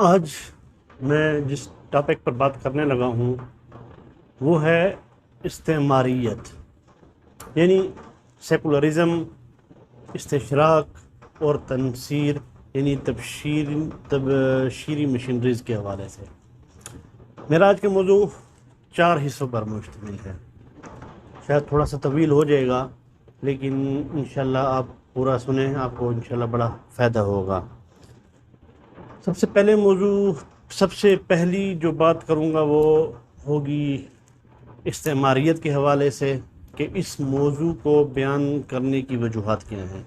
آج میں جس ٹاپک پر بات کرنے لگا ہوں وہ ہے استعماریت، یعنی سیکولرزم، استشراق اور تنصیر، یعنی تبشیری مشینریز کے حوالے سے۔ میرا آج کا موضوع 4 حصوں پر مشتمل ہے۔ شاید تھوڑا سا طویل ہو جائے گا، لیکن انشاءاللہ آپ پورا سنیں، آپ کو انشاءاللہ بڑا فائدہ ہوگا۔ سب سے پہلی جو بات کروں گا وہ ہوگی استعماریت کے حوالے سے، کہ اس موضوع کو بیان کرنے کی وجوہات کیا ہیں۔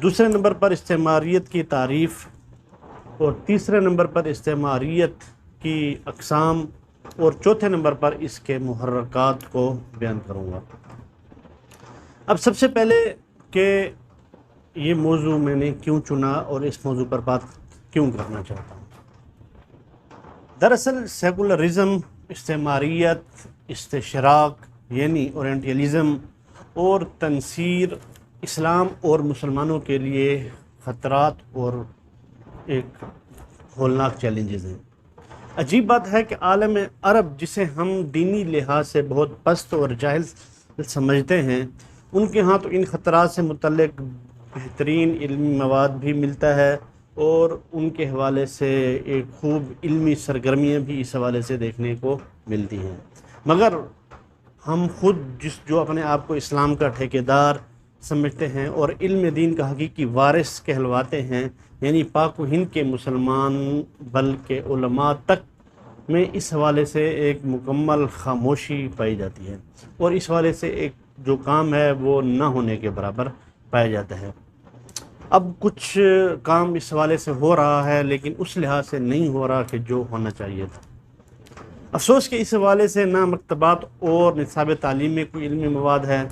دوسرے نمبر پر استعماریت کی تعریف، اور تیسرے نمبر پر استعماریت کی اقسام، اور چوتھے نمبر پر اس کے محرکات کو بیان کروں گا۔ اب سب سے پہلے کہ یہ موضوع میں نے کیوں چنا اور اس موضوع پر بات کیوں کرنا چاہتا ہوں۔ دراصل سیکولرزم، استعماریت، استشراق یعنی اورینٹیلزم اور تنصیر اسلام اور مسلمانوں کے لیے خطرات اور ایک ہولناک چیلنجز ہیں۔ عجیب بات ہے کہ عالم عرب، جسے ہم دینی لحاظ سے بہت پست اور جاہل سمجھتے ہیں، ان کے ہاں تو ان خطرات سے متعلق بہترین علمی مواد بھی ملتا ہے، اور ان کے حوالے سے ایک خوب علمی سرگرمیاں بھی اس حوالے سے دیکھنے کو ملتی ہیں، مگر ہم خود جو اپنے آپ کو اسلام کا ٹھیکیدار سمجھتے ہیں اور علم دین کا حقیقی وارث کہلواتے ہیں، یعنی پاک و ہند کے مسلمان بلکہ علماء تک میں اس حوالے سے ایک مکمل خاموشی پائی جاتی ہے، اور اس حوالے سے ایک جو کام ہے وہ نہ ہونے کے برابر پایا جاتا ہے۔ اب کچھ کام اس حوالے سے ہو رہا ہے، لیکن اس لحاظ سے نہیں ہو رہا کہ جو ہونا چاہیے تھا۔ افسوس کہ اس حوالے سے نہ مکتبات اور نصاب تعلیم میں کوئی علمی مواد ہے،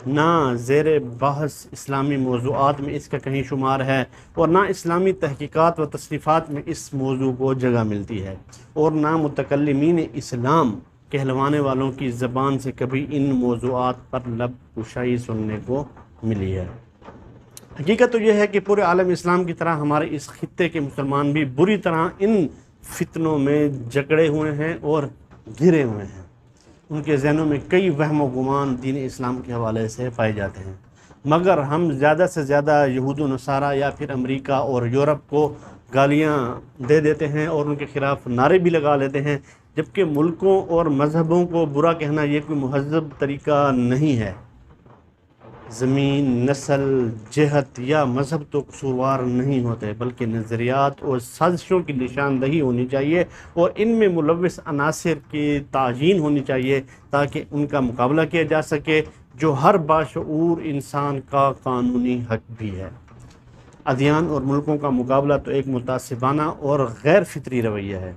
نہ زیر بحث اسلامی موضوعات میں اس کا کہیں شمار ہے، اور نہ اسلامی تحقیقات و تصنیفات میں اس موضوع کو جگہ ملتی ہے، اور نہ متکلمین اسلام کہلوانے والوں کی زبان سے کبھی ان موضوعات پر لب کشائی سننے کو ملی ہے۔ حقیقت تو یہ ہے کہ پورے عالم اسلام کی طرح ہمارے اس خطے کے مسلمان بھی بری طرح ان فتنوں میں جکڑے ہوئے ہیں اور گھرے ہوئے ہیں۔ ان کے ذہنوں میں کئی وہم و گمان دین اسلام کے حوالے سے پائے جاتے ہیں، مگر ہم زیادہ سے زیادہ یہود و نصارہ یا پھر امریکہ اور یورپ کو گالیاں دے دیتے ہیں اور ان کے خلاف نعرے بھی لگا لیتے ہیں، جبکہ ملکوں اور مذہبوں کو برا کہنا یہ کوئی مہذب طریقہ نہیں ہے۔ زمین، نسل، جہت یا مذہب تو قصوروار نہیں ہوتے، بلکہ نظریات اور سازشوں کی نشاندہی ہونی چاہیے، اور ان میں ملوث عناصر کی تعیین ہونی چاہیے تاکہ ان کا مقابلہ کیا جا سکے، جو ہر باشعور انسان کا قانونی حق بھی ہے۔ ادیان اور ملکوں کا مقابلہ تو ایک متعصبانہ اور غیر فطری رویہ ہے۔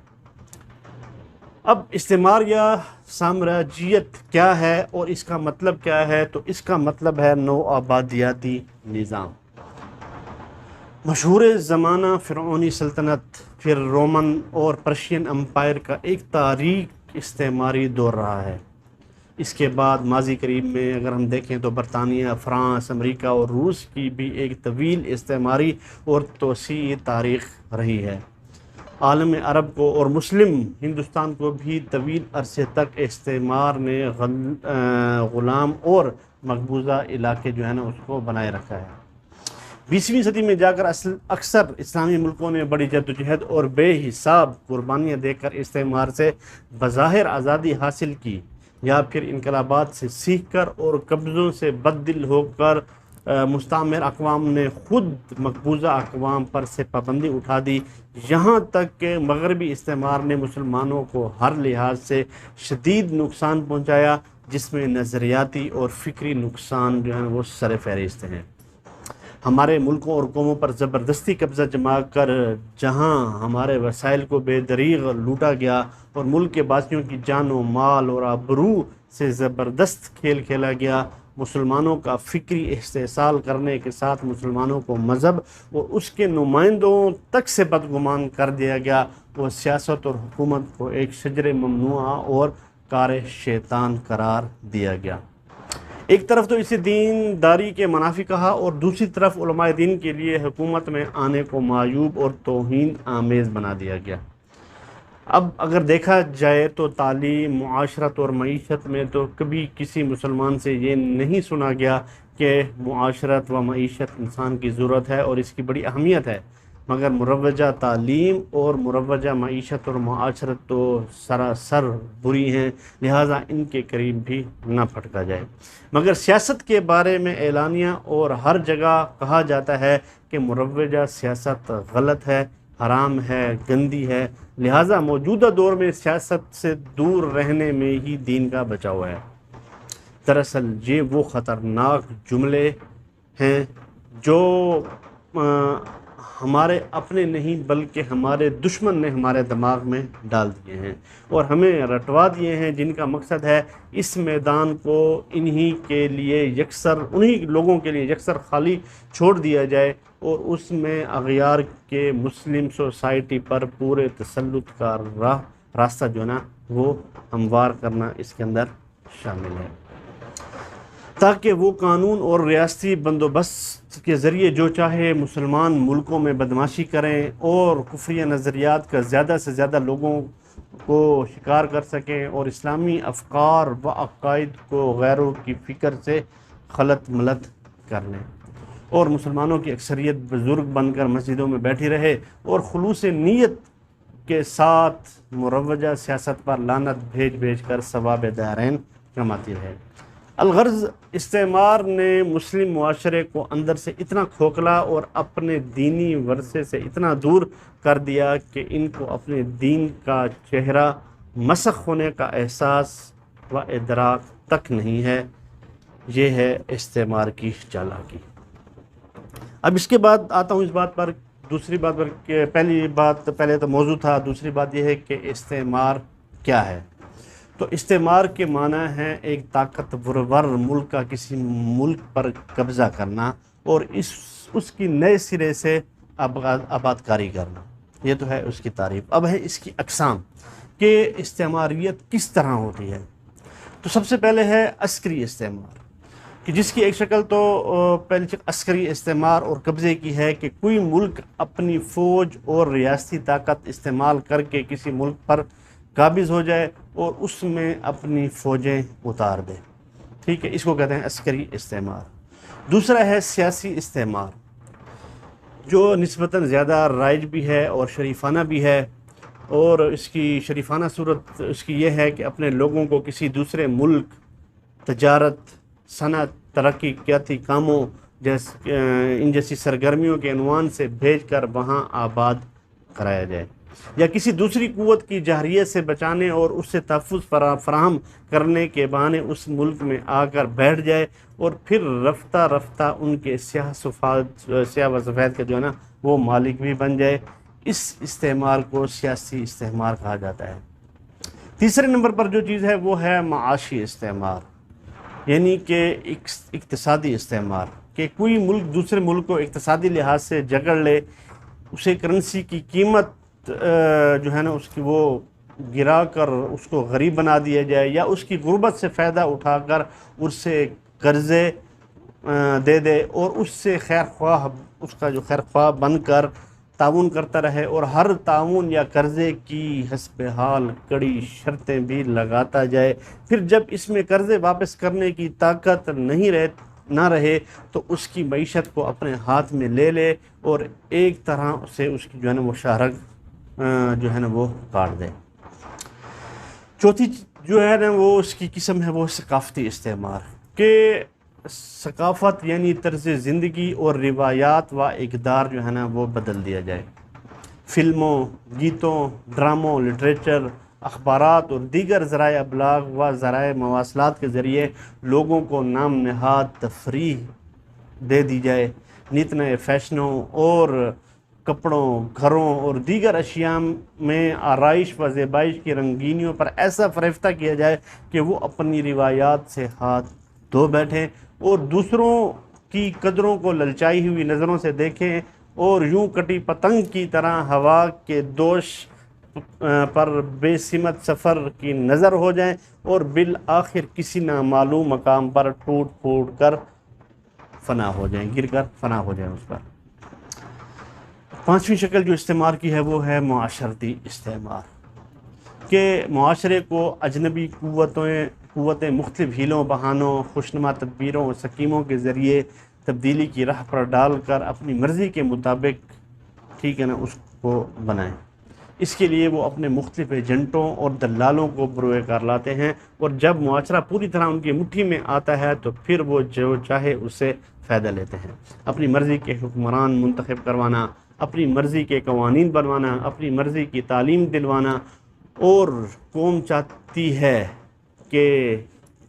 اب استعمار یا سامراجیت کیا ہے اور اس کا مطلب کیا ہے؟ تو اس کا مطلب ہے نو آبادیاتی نظام۔ مشہور زمانہ فرعونی سلطنت، پھر رومن اور پرشین امپائر کا ایک تاریک استعماری دور رہا ہے۔ اس کے بعد ماضی قریب میں اگر ہم دیکھیں تو برطانیہ، فرانس، امریکہ اور روس کی بھی ایک طویل استعماری اور توسیعی تاریخ رہی ہے۔ عالم عرب کو اور مسلم ہندوستان کو بھی طویل عرصے تک استعمار نے غلام اور مقبوضہ علاقے جو ہے نا اس کو بنائے رکھا ہے۔ 20ویں صدی میں جا کر اکثر اسلامی ملکوں نے بڑی جدوجہد اور بے حساب قربانیاں دے کر استعمار سے بظاہر آزادی حاصل کی، یا پھر انقلابات سے سیکھ کر اور قبضوں سے بددل ہو کر مستعمر اقوام نے خود مقبوضہ اقوام پر سے پابندی اٹھا دی، یہاں تک کہ مغربی استعمار نے مسلمانوں کو ہر لحاظ سے شدید نقصان پہنچایا، جس میں نظریاتی اور فکری نقصان جو ہیں وہ سر فہرست ہیں۔ ہمارے ملکوں اور قوموں پر زبردستی قبضہ جما کر جہاں ہمارے وسائل کو بے دریغ لوٹا گیا اور ملک کے باشندوں کی جان و مال اور آبرو سے زبردست کھیل کھیلا گیا، مسلمانوں کا فکری استحصال کرنے کے ساتھ مسلمانوں کو مذہب اور اس کے نمائندوں تک سے بدگمان کر دیا گیا، وہ سیاست اور حکومت کو ایک شجر ممنوعہ اور کار شیطان قرار دیا گیا۔ ایک طرف تو اسے دین داری کے منافی کہا، اور دوسری طرف علماء دین کے لیے حکومت میں آنے کو معیوب اور توہین آمیز بنا دیا گیا۔ اب اگر دیکھا جائے تو تعلیم، معاشرت اور معیشت میں تو کبھی کسی مسلمان سے یہ نہیں سنا گیا کہ معاشرت و معیشت انسان کی ضرورت ہے اور اس کی بڑی اہمیت ہے، مگر مروجہ تعلیم اور مروجہ معیشت اور معاشرت تو سراسر بری ہیں، لہٰذا ان کے قریب بھی نہ پھٹکا جائے۔ مگر سیاست کے بارے میں اعلانیہ اور ہر جگہ کہا جاتا ہے کہ مروجہ سیاست غلط ہے، حرام ہے، گندی ہے، لہٰذا موجودہ دور میں سیاست سے دور رہنے میں ہی دین کا بچاؤ ہے۔ دراصل یہ وہ خطرناک جملے ہیں جو ہمارے اپنے نہیں بلکہ ہمارے دشمن نے ہمارے دماغ میں ڈال دیے ہیں اور ہمیں رٹوا دیے ہیں، جن کا مقصد ہے اس میدان کو انہی لوگوں کے لیے یکسر خالی چھوڑ دیا جائے اور اس میں اغیار کے مسلم سوسائٹی پر پورے تسلط کا راستہ جو ہے نا وہ ہموار کرنا اس کے اندر شامل ہے، تاکہ وہ قانون اور ریاستی بندوبست کے ذریعے جو چاہے مسلمان ملکوں میں بدماشی کریں اور کفریہ نظریات کا زیادہ سے زیادہ لوگوں کو شکار کر سکیں اور اسلامی افکار و عقائد کو غیروں کی فکر سے خلط ملط کر لیں اور مسلمانوں کی اکثریت بزرگ بن کر مسجدوں میں بیٹھی رہے اور خلوص نیت کے ساتھ مروجہ سیاست پر لعنت بھیج بھیج کر ثواب دارین کماتی رہے۔ الغرض استعمار نے مسلم معاشرے کو اندر سے اتنا کھوکھلا اور اپنے دینی ورثے سے اتنا دور کر دیا کہ ان کو اپنے دین کا چہرہ مسخ ہونے کا احساس و ادراک تک نہیں ہے۔ یہ ہے استعمار کی چالاکی۔ اب اس کے بعد آتا ہوں اس بات پر، دوسری بات پر کہ پہلے تو موضوع تھا، دوسری بات یہ ہے کہ استعمار کیا ہے۔ تو استعمار کے معنی ہے ایک طاقتور ملک کا کسی ملک پر قبضہ کرنا اور اس کی نئے سرے سے آباد کاری کرنا، یہ تو ہے اس کی تعریف۔ اب ہے اس کی اقسام کہ استعماریت کس طرح ہوتی ہے۔ تو سب سے پہلے ہے عسکری استعمار، کہ جس کی ایک شکل تو پہلی عسکری استعمار اور قبضے کی ہے کہ کوئی ملک اپنی فوج اور ریاستی طاقت استعمال کر کے کسی ملک پر قابض ہو جائے اور اس میں اپنی فوجیں اتار دے، ٹھیک ہے، اس کو کہتے ہیں عسکری استعمار۔ دوسرا ہے سیاسی استعمار، جو نسبتاً زیادہ رائج بھی ہے اور شریفانہ بھی ہے، اور اس کی شریفانہ صورت اس کی یہ ہے کہ اپنے لوگوں کو کسی دوسرے ملک تجارت، صنعت، ترقیاتی کاموں ان جیسی سرگرمیوں کے عنوان سے بھیج کر وہاں آباد کرایا جائے، یا کسی دوسری قوت کی جارحیت سے بچانے اور اس سے تحفظ فراہم کرنے کے بہانے اس ملک میں آ کر بیٹھ جائے اور پھر رفتہ رفتہ ان کے سیاہ و سفید کا جو ہے نا وہ مالک بھی بن جائے۔ اس استعمار کو سیاسی استعمار کہا جاتا ہے۔ تیسرے نمبر پر جو چیز ہے وہ ہے معاشی استعمار، یعنی کہ اقتصادی استعمار، کہ کوئی ملک دوسرے ملک کو اقتصادی لحاظ سے جکڑ لے، اسے کرنسی کی قیمت جو ہے نا اس کی وہ گرا کر اس کو غریب بنا دیا جائے، یا اس کی غربت سے فائدہ اٹھا کر اس سے قرضے دے دے اور اس سے اس کا جو خیر خواہ بن کر تعاون کرتا رہے اور ہر تعاون یا قرضے کی حسب حال کڑی شرطیں بھی لگاتا جائے، پھر جب اس میں قرضے واپس کرنے کی طاقت نہ رہے تو اس کی معیشت کو اپنے ہاتھ میں لے لے اور ایک طرح سے اس کی جو ہے نا وہ شہرگ جو ہے نا وہ کاٹ دے۔ چوتھی جو ہے نا وہ اس کی قسم ہے وہ ثقافتی استعمار، کہ ثقافت یعنی طرز زندگی اور روایات و اقدار جو ہے نا وہ بدل دیا جائے۔ فلموں، گیتوں، ڈراموں، لٹریچر، اخبارات اور دیگر ذرائع ابلاغ و ذرائع مواصلات کے ذریعے لوگوں کو نام نہاد تفریح دے دی جائے، نت نئے فیشنوں اور کپڑوں، گھروں اور دیگر اشیاء میں آرائش و زیبائش کی رنگینیوں پر ایسا فریفتہ کیا جائے کہ وہ اپنی روایات سے ہاتھ دھو بیٹھیں اور دوسروں کی قدروں کو للچائی ہوئی نظروں سے دیکھیں اور یوں کٹی پتنگ کی طرح ہوا کے دوش پر بے سمت سفر کی نظر ہو جائیں اور بالآخر کسی نامعلوم مقام پر ٹوٹ پھوٹ کر فنا ہو جائیں، گر کر فنا ہو جائیں اس پر۔ پانچویں شکل جو استعمار کی ہے وہ ہے معاشرتی استعمار، کہ معاشرے کو اجنبی قوتیں مختلف ہیلوں بہانوں، خوشنما تدبیروں اور سکیموں کے ذریعے تبدیلی کی راہ پر ڈال کر اپنی مرضی کے مطابق ٹھیک ہے نا اس کو بنائیں۔ اس کے لیے وہ اپنے مختلف ایجنٹوں اور دلالوں کو بروئے کار لاتے ہیں، اور جب معاشرہ پوری طرح ان کی مٹھی میں آتا ہے تو پھر وہ جو چاہے اس سے فائدہ لیتے ہیں۔ اپنی مرضی کے حکمران منتخب کروانا، اپنی مرضی کے قوانین بنوانا، اپنی مرضی کی تعلیم دلوانا، اور قوم چاہتی ہے کہ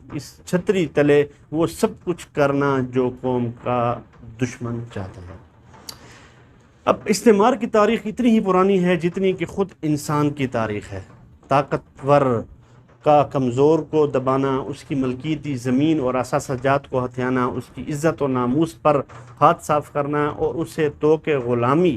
اس چھتری تلے وہ سب کچھ کرنا جو قوم کا دشمن چاہتا ہے۔ اب استعمار کی تاریخ اتنی ہی پرانی ہے جتنی کہ خود انسان کی تاریخ ہے۔ طاقتور کا کمزور کو دبانا، اس کی ملکیتی زمین اور اثاثہ جات کو ہتھیانا، اس کی عزت و ناموس پر ہاتھ صاف کرنا اور اسے توق غلامی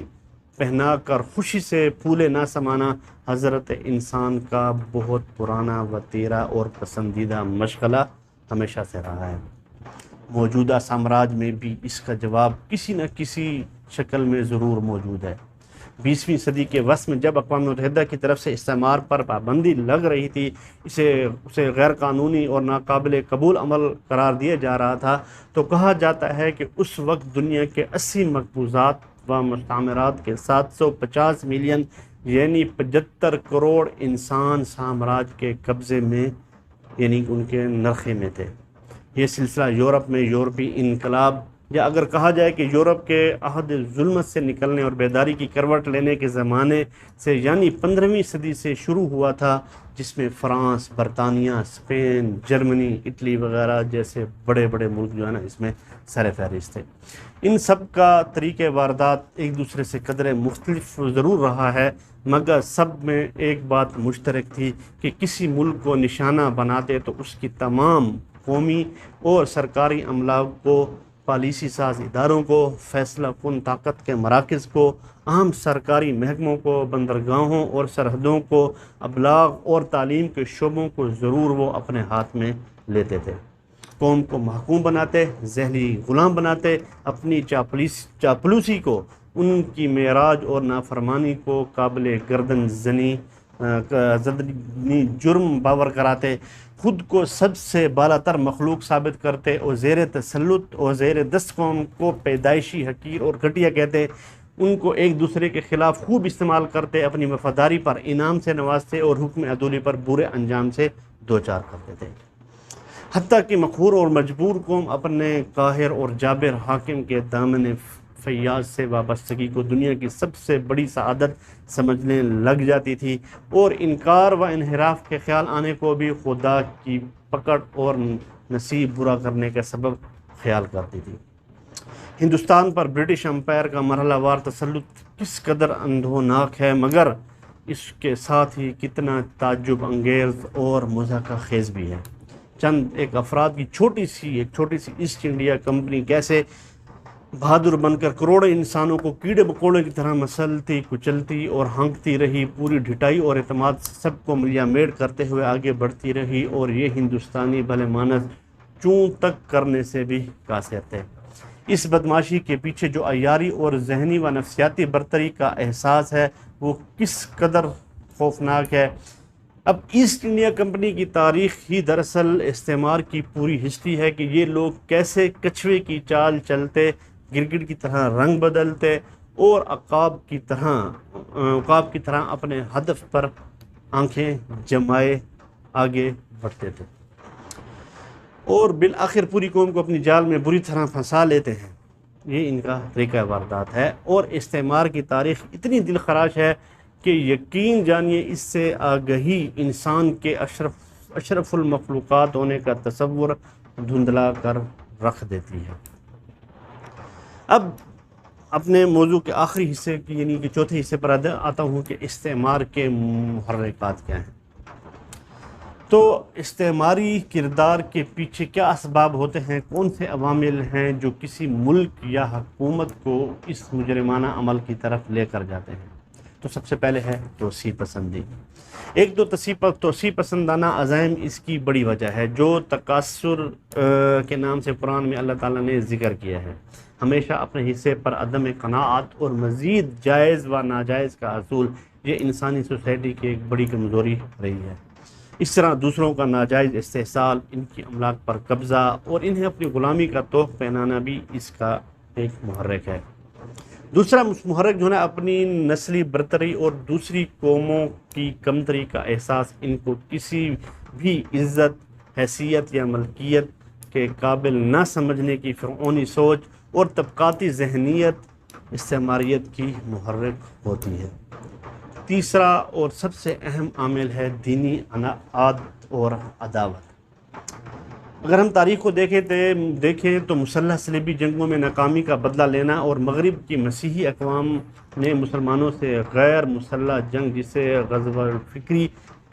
پہنا کر خوشی سے پھولے نہ سمانا حضرت انسان کا بہت پرانا و تیرا اور پسندیدہ مشغلہ ہمیشہ سے رہا ہے۔ موجودہ سامراج میں بھی اس کا جواب کسی نہ کسی شکل میں ضرور موجود ہے۔ 20ویں صدی کے وسط میں جب اقوام متحدہ کی طرف سے استعمار پر پابندی لگ رہی تھی، اسے غیر قانونی اور ناقابل قبول عمل قرار دیا جا رہا تھا، تو کہا جاتا ہے کہ اس وقت دنیا کے 80 مقبوضات و مستعمرات کے 750 ملین یعنی 75 کروڑ انسان سامراج کے قبضے میں یعنی ان کے نرخے میں تھے۔ یہ سلسلہ یورپ میں یورپی انقلاب، یا اگر کہا جائے کہ یورپ کے عہد ظلمت سے نکلنے اور بیداری کی کروٹ لینے کے زمانے سے یعنی 15ویں صدی سے شروع ہوا تھا، جس میں فرانس، برطانیہ، اسپین، جرمنی، اٹلی وغیرہ جیسے بڑے بڑے ملک جو ہے نا اس میں سر فہرست تھے۔ ان سب کا طریقہ واردات ایک دوسرے سے قدرے مختلف ضرور رہا ہے، مگر سب میں ایک بات مشترک تھی کہ کسی ملک کو نشانہ بناتے تو اس کی تمام قومی اور سرکاری املاک کو، پالیسی ساز اداروں کو، فیصلہ کن طاقت کے مراکز کو، اہم سرکاری محکموں کو، بندرگاہوں اور سرحدوں کو، ابلاغ اور تعلیم کے شعبوں کو ضرور وہ اپنے ہاتھ میں لیتے تھے۔ قوم کو محکوم بناتے، ذہنی غلام بناتے، اپنی چاپلوسی کو، ان کی معراج اور نافرمانی کو قابل گردن زنی جرم باور کراتے، خود کو سب سے بالا تر مخلوق ثابت کرتے اور زیر تسلط اور زیر دست قوم کو پیدائشی حقیر اور گھٹیا کہتے، ان کو ایک دوسرے کے خلاف خوب استعمال کرتے، اپنی وفاداری پر انعام سے نوازتے اور حکم عدولی پر برے انجام سے دوچار کرتے تھے۔ حتیٰ کہ مقہور اور مجبور قوم اپنے قاہر اور جابر حاکم کے دامن فیاض سے وابستگی کو دنیا کی سب سے بڑی سعادت سمجھنے لگ جاتی تھی، اور انکار و انحراف کے خیال آنے کو بھی خدا کی پکڑ اور نصیب برا کرنے کا سبب خیال کرتی تھی۔ ہندوستان پر برٹش امپائر کا مرحلہ وار تسلط کس قدر اندھوناک ہے، مگر اس کے ساتھ ہی کتنا تعجب انگیز اور مضحکہ خیز بھی ہے۔ چند ایک افراد کی چھوٹی سی ایسٹ انڈیا کمپنی کیسے بہادر بن کر کروڑوں انسانوں کو کیڑے مکوڑے کی طرح مسلتی کچلتی اور ہانکتی رہی، پوری ڈھٹائی اور اعتماد سب کو ملیا میٹ کرتے ہوئے آگے بڑھتی رہی، اور یہ ہندوستانی بھلے مانس چون تک کرنے سے بھی قاصر تھے۔ اس بدماشی کے پیچھے جو عیاری اور ذہنی و نفسیاتی برتری کا احساس ہے وہ کس قدر خوفناک ہے۔ اب ایسٹ انڈیا کمپنی کی تاریخ ہی دراصل استعمار کی پوری ہسٹری ہے کہ یہ لوگ کیسے کچھوے کی چال چلتے، گرگٹ کی طرح رنگ بدلتے اور عقاب کی طرح اپنے ہدف پر آنکھیں جمائے آگے بڑھتے تھے، اور بالآخر پوری قوم کو اپنی جال میں بری طرح پھنسا لیتے ہیں۔ یہ ان کا طریقہ واردات ہے، اور استعمار کی تاریخ اتنی دل خراش ہے کہ یقین جانیے اس سے آگہی انسان کے اشرف المخلوقات ہونے کا تصور دھندلا کر رکھ دیتی ہے۔ اب اپنے موضوع کے آخری حصے کی یعنی کہ چوتھے حصے پر آتا ہوں کہ استعمار کے محرکات کیا ہیں۔ تو استعماری کردار کے پیچھے کیا اسباب ہوتے ہیں، کون سے عوامل ہیں جو کسی ملک یا حکومت کو اس مجرمانہ عمل کی طرف لے کر جاتے ہیں۔ تو سب سے پہلے ہے توسیع پسندی۔ ایک تو توسیع پسندانہ عزائم اس کی بڑی وجہ ہے، جو تکاثر کے نام سے قرآن میں اللہ تعالیٰ نے ذکر کیا ہے۔ ہمیشہ اپنے حصے پر عدم قناعت اور مزید جائز و ناجائز کا حصول، یہ انسانی سوسائٹی کی ایک بڑی کمزوری رہی ہے۔ اس طرح دوسروں کا ناجائز استحصال، ان کی املاک پر قبضہ اور انہیں اپنی غلامی کا طوق پہنانا بھی اس کا ایک محرک ہے۔ دوسرا محرک جو ہے اپنی نسلی برتری اور دوسری قوموں کی کمتری کا احساس، ان کو کسی بھی عزت، حیثیت یا ملکیت کے قابل نہ سمجھنے کی فرعونی سوچ اور طبقاتی ذہنیت استعماریت کی محرک ہوتی ہے۔ تیسرا اور سب سے اہم عامل ہے دینی عناد اور عداوت۔ اگر ہم تاریخ کو دیکھیں تو مسلح صلیبی جنگوں میں ناکامی کا بدلہ لینا اور مغرب کی مسیحی اقوام نے مسلمانوں سے غیر مسلح جنگ، جسے غزو الفکری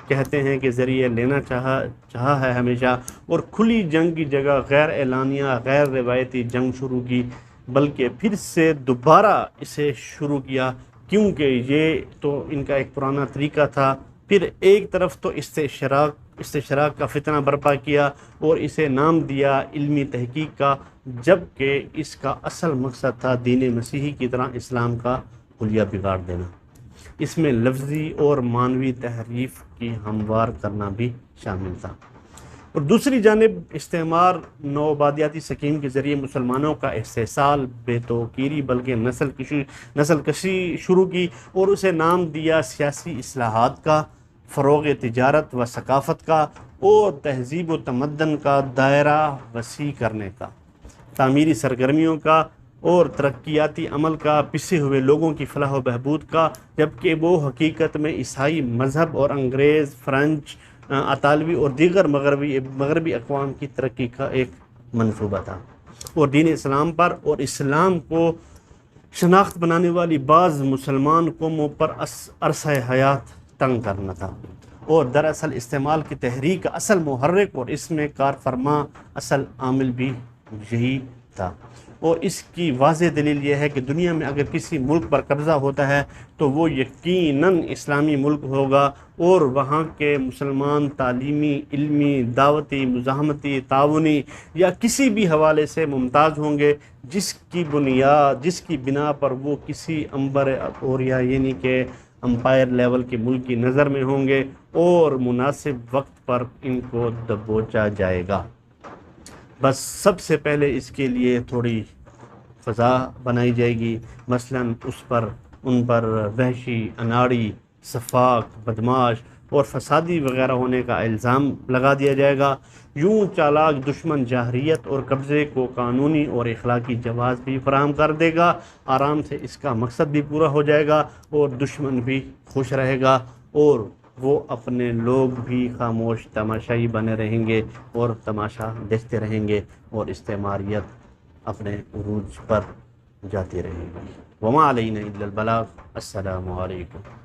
کہتے ہیں، کے ذریعے لینا چاہا ہے ہمیشہ، اور کھلی جنگ کی جگہ غیر اعلانیہ غیر روایتی جنگ شروع کی، بلکہ پھر سے دوبارہ اسے شروع کیا، کیونکہ یہ تو ان کا ایک پرانا طریقہ تھا۔ پھر ایک طرف تو استشراق کا فتنہ برپا کیا اور اسے نام دیا علمی تحقیق کا، جبکہ اس کا اصل مقصد تھا دین مسیحی کی طرح اسلام کا حلیہ بگاڑ دینا۔ اس میں لفظی اور معنوی تحریف کی ہموار کرنا بھی شامل تھا۔ اور دوسری جانب استعمار نوآبادیاتی سکیم کے ذریعے مسلمانوں کا استحصال بے توقیری بلکہ نسل کشی شروع کی اور اسے نام دیا سیاسی اصلاحات کا، فروغ تجارت و ثقافت کا اور تہذیب و تمدن کا دائرہ وسیع کرنے کا، تعمیری سرگرمیوں کا اور ترقیاتی عمل کا، پسے ہوئے لوگوں کی فلاح و بہبود کا، جبکہ وہ حقیقت میں عیسائی مذہب اور انگریز، فرنچ، اطالوی اور دیگر مغربی اقوام کی ترقی کا ایک منصوبہ تھا، اور دین اسلام پر اور اسلام کو شناخت بنانے والی بعض مسلمان قوموں پر عرصہ حیات تنگ کرنا تھا۔ اور دراصل استعمال کی تحریک کا اصل محرک اور اس میں کار فرما اصل عامل بھی یہی تھا۔ اور اس کی واضح دلیل یہ ہے کہ دنیا میں اگر کسی ملک پر قبضہ ہوتا ہے تو وہ یقیناً اسلامی ملک ہوگا، اور وہاں کے مسلمان تعلیمی، علمی، دعوتی، مزاحمتی، تعاونی یا کسی بھی حوالے سے ممتاز ہوں گے، جس کی بنا پر وہ کسی امبر اوریا یعنی کہ امپائر لیول کے ملک کی نظر میں ہوں گے، اور مناسب وقت پر ان کو دبوچا جائے گا۔ بس سب سے پہلے اس کے لیے تھوڑی فضا بنائی جائے گی، مثلاً ان پر وحشی، اناڑی، سفاک، بدماش اور فسادی وغیرہ ہونے کا الزام لگا دیا جائے گا۔ یوں چالاک دشمن جاہریت اور قبضے کو قانونی اور اخلاقی جواز بھی فراہم کر دے گا، آرام سے اس کا مقصد بھی پورا ہو جائے گا اور دشمن بھی خوش رہے گا، اور وہ اپنے لوگ بھی خاموش تماشائی بنے رہیں گے اور تماشا دیکھتے رہیں گے، اور استعماریت اپنے عروج پر جاتی رہے گی۔ وما علینا الا البلاغ۔ السلام علیکم۔